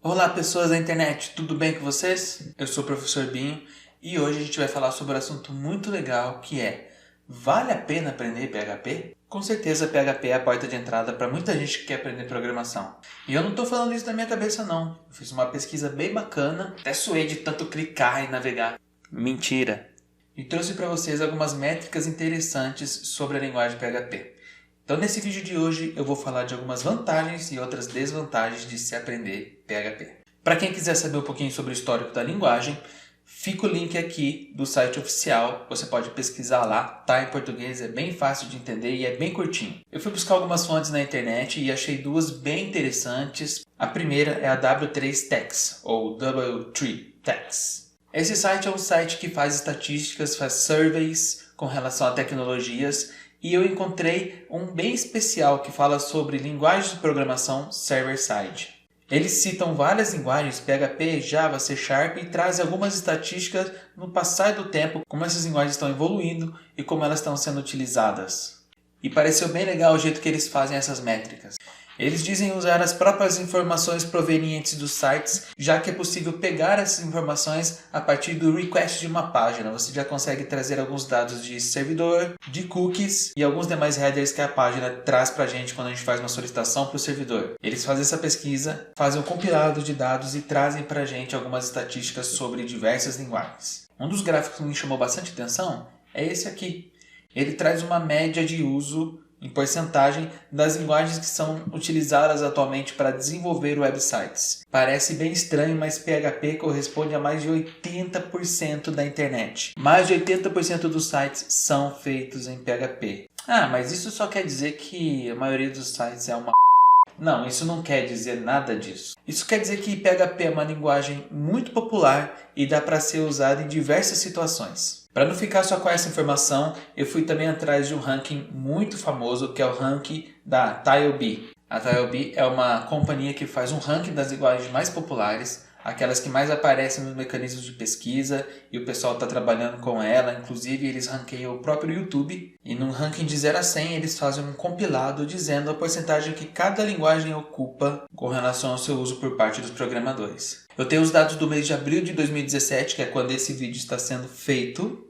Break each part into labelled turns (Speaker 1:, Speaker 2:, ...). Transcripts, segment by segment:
Speaker 1: Olá pessoas da internet, tudo bem com vocês? Eu sou o professor Binho e hoje a gente vai falar sobre um assunto muito legal que é: vale a pena aprender PHP? Com certeza PHP é a porta de entrada para muita gente que quer aprender programação. E eu não estou falando isso da minha cabeça não, eu fiz uma pesquisa bem bacana, até suei de tanto clicar e navegar. Mentira! E trouxe para vocês algumas métricas interessantes sobre a linguagem PHP. Então nesse vídeo de hoje eu vou falar de algumas vantagens e outras desvantagens de se aprender PHP. Para quem quiser saber um pouquinho sobre o histórico da linguagem, fica o link aqui do site oficial, você pode pesquisar lá, tá em português, é bem fácil de entender e é bem curtinho. Eu fui buscar algumas fontes na internet e achei duas bem interessantes. A primeira é a W3Techs, ou W3Techs. Esse site é um site que faz estatísticas, faz surveys com relação a tecnologias, e eu encontrei um bem especial que fala sobre linguagens de programação server-side. Eles citam várias linguagens, PHP, Java, C Sharp, e trazem algumas estatísticas no passar do tempo, como essas linguagens estão evoluindo e como elas estão sendo utilizadas. E pareceu bem legal o jeito que eles fazem essas métricas. Eles dizem usar as próprias informações provenientes dos sites, já que é possível pegar essas informações a partir do request de uma página. Você já consegue trazer alguns dados de servidor, de cookies e alguns demais headers que a página traz para a gente quando a gente faz uma solicitação para o servidor. Eles fazem essa pesquisa, fazem um compilado de dados e trazem para a gente algumas estatísticas sobre diversas linguagens. Um dos gráficos que me chamou bastante atenção é esse aqui. Ele traz uma média de uso em porcentagem das linguagens que são utilizadas atualmente para desenvolver websites. Parece bem estranho, mas PHP corresponde a mais de 80% da internet. Mais de 80% dos sites são feitos em PHP. Ah, mas isso só quer dizer que a maioria dos sites é uma... Não, isso não quer dizer nada disso. Isso quer dizer que PHP é uma linguagem muito popular e dá para ser usada em diversas situações. Para não ficar só com essa informação, eu fui também atrás de um ranking muito famoso, que é o ranking da TileB. A TileB é uma companhia que faz um ranking das linguagens mais populares, aquelas que mais aparecem nos mecanismos de pesquisa e o pessoal está trabalhando com ela. Inclusive eles ranqueiam o próprio YouTube e no ranking de 0 a 100 eles fazem um compilado dizendo a porcentagem que cada linguagem ocupa com relação ao seu uso por parte dos programadores. Eu tenho os dados do mês de abril de 2017, que é quando esse vídeo está sendo feito,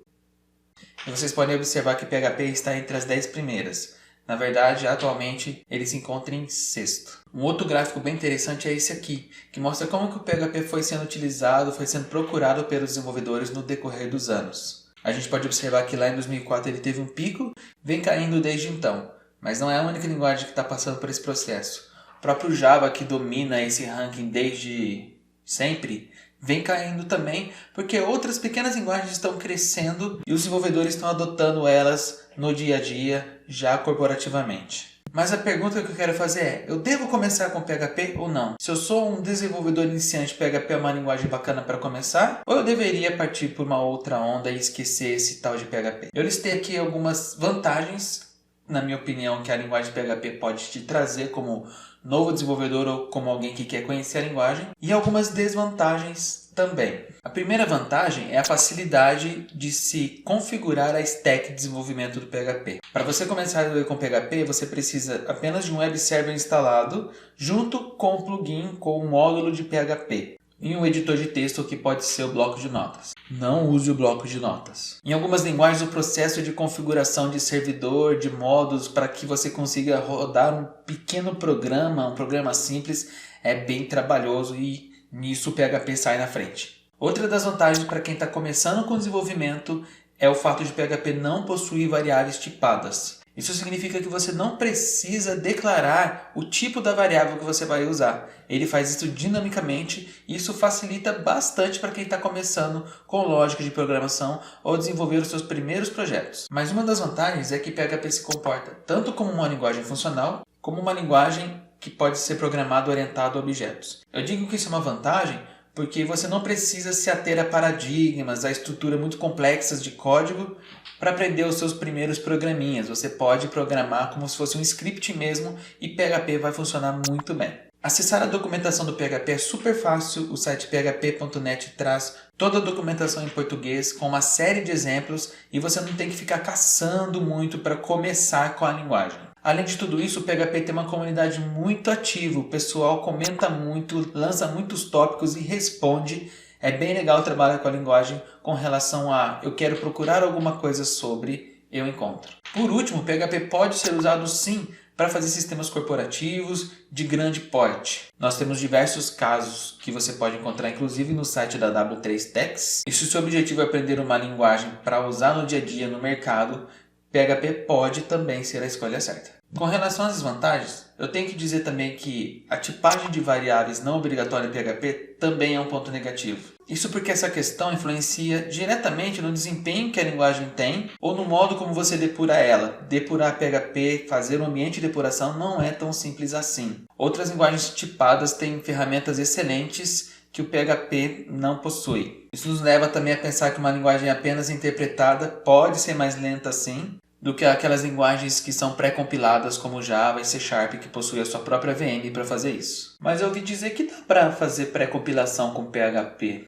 Speaker 1: e vocês podem observar que PHP está entre as 10 primeiras. Na verdade, atualmente, ele se encontra em sexto. Um outro gráfico bem interessante é esse aqui, que mostra como que o PHP foi sendo utilizado, foi sendo procurado pelos desenvolvedores no decorrer dos anos. A gente pode observar que lá em 2004 ele teve um pico, vem caindo desde então. Mas não é a única linguagem que está passando por esse processo. O próprio Java, que domina esse ranking desde sempre, vem caindo também, porque outras pequenas linguagens estão crescendo e os desenvolvedores estão adotando elas no dia a dia, já corporativamente. Mas a pergunta que eu quero fazer é: eu devo começar com PHP ou não? Se eu sou um desenvolvedor iniciante, PHP é uma linguagem bacana para começar? Ou eu deveria partir por uma outra onda e esquecer esse tal de PHP? Eu listei aqui algumas vantagens, na minha opinião, que a linguagem PHP pode te trazer como novo desenvolvedor ou como alguém que quer conhecer a linguagem, e algumas desvantagens também. A primeira vantagem é a facilidade de se configurar a stack de desenvolvimento do PHP. Para você começar a desenvolver com PHP, você precisa apenas de um web server instalado, junto com um plugin com um módulo de PHP. E um editor de texto que pode ser o bloco de notas. Não use o bloco de notas. Em algumas linguagens, o processo de configuração de servidor, de módulos, para que você consiga rodar um pequeno programa, um programa simples, é bem trabalhoso e nisso o PHP sai na frente. Outra das vantagens para quem está começando com o desenvolvimento é o fato de PHP não possuir variáveis tipadas. Isso significa que você não precisa declarar o tipo da variável que você vai usar. Ele faz isso dinamicamente e isso facilita bastante para quem está começando com lógica de programação ou desenvolver os seus primeiros projetos. Mas uma das vantagens é que PHP se comporta tanto como uma linguagem funcional, como uma linguagem que pode ser programada orientada a objetos. Eu digo que isso é uma vantagem porque você não precisa se ater a paradigmas, a estrutura muito complexas de código para aprender os seus primeiros programinhas. Você pode programar como se fosse um script mesmo e PHP vai funcionar muito bem. Acessar a documentação do PHP é super fácil. O site php.net traz toda a documentação em português com uma série de exemplos e você não tem que ficar caçando muito para começar com a linguagem. Além de tudo isso, o PHP tem uma comunidade muito ativa, o pessoal comenta muito, lança muitos tópicos e responde. É bem legal o trabalho com a linguagem com relação a eu quero procurar alguma coisa sobre, eu encontro. Por último, o PHP pode ser usado sim para fazer sistemas corporativos de grande porte. Nós temos diversos casos que você pode encontrar, inclusive no site da W3Techs. E se o seu objetivo é aprender uma linguagem para usar no dia a dia no mercado, PHP pode também ser a escolha certa. Com relação às desvantagens, eu tenho que dizer também que a tipagem de variáveis não obrigatória em PHP também é um ponto negativo. Isso porque essa questão influencia diretamente no desempenho que a linguagem tem ou no modo como você depura ela. Depurar PHP, fazer um ambiente de depuração não é tão simples assim. Outras linguagens tipadas têm ferramentas excelentes que o PHP não possui. Isso nos leva também a pensar que uma linguagem apenas interpretada pode ser mais lenta assim do que aquelas linguagens que são pré-compiladas como Java e C Sharp, que possuem a sua própria VM para fazer isso. Mas eu ouvi dizer que dá para fazer pré-compilação com PHP.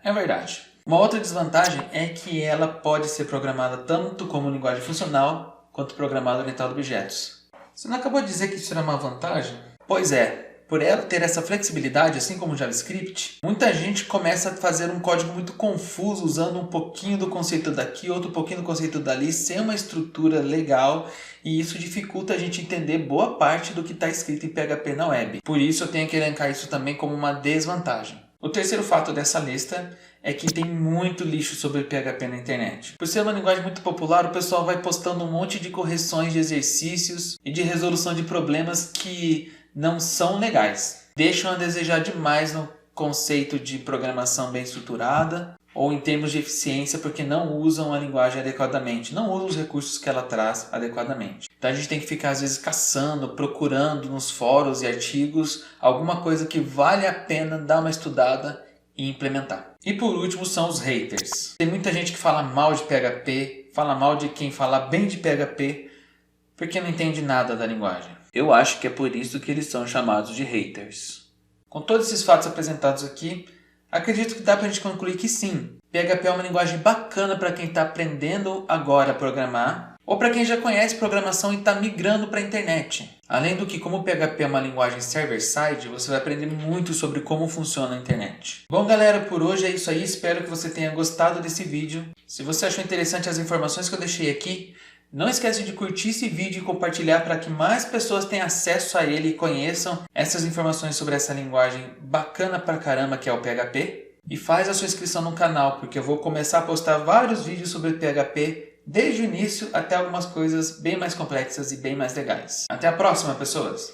Speaker 1: É verdade. Uma outra desvantagem é que ela pode ser programada tanto como linguagem funcional quanto programada orientada a objetos. Você não acabou de dizer que isso era uma vantagem? Pois é. Por ela ter essa flexibilidade, assim como o JavaScript, muita gente começa a fazer um código muito confuso, usando um pouquinho do conceito daqui, outro pouquinho do conceito dali, sem uma estrutura legal, e isso dificulta a gente entender boa parte do que está escrito em PHP na web. Por isso eu tenho que elencar isso também como uma desvantagem. O terceiro fato dessa lista é que tem muito lixo sobre PHP na internet. Por ser uma linguagem muito popular, o pessoal vai postando um monte de correções de exercícios e de resolução de problemas que não são legais. Deixam a desejar demais no conceito de programação bem estruturada ou em termos de eficiência porque não usam a linguagem adequadamente, não usam os recursos que ela traz adequadamente. Então a gente tem que ficar às vezes caçando, procurando nos fóruns e artigos alguma coisa que vale a pena dar uma estudada e implementar. E por último são os haters. Tem muita gente que fala mal de PHP, fala mal de quem fala bem de PHP porque não entende nada da linguagem. Eu acho que é por isso que eles são chamados de haters. Com todos esses fatos apresentados aqui, acredito que dá pra gente concluir que sim, PHP é uma linguagem bacana para quem está aprendendo agora a programar ou para quem já conhece programação e está migrando para a internet. Além do que, como o PHP é uma linguagem server-side, você vai aprender muito sobre como funciona a internet. Bom galera, por hoje é isso aí, espero que você tenha gostado desse vídeo. Se você achou interessante as informações que eu deixei aqui, não esquece de curtir esse vídeo e compartilhar para que mais pessoas tenham acesso a ele e conheçam essas informações sobre essa linguagem bacana pra caramba que é o PHP. E faz a sua inscrição no canal, porque eu vou começar a postar vários vídeos sobre PHP desde o início até algumas coisas bem mais complexas e bem mais legais. Até a próxima, pessoas!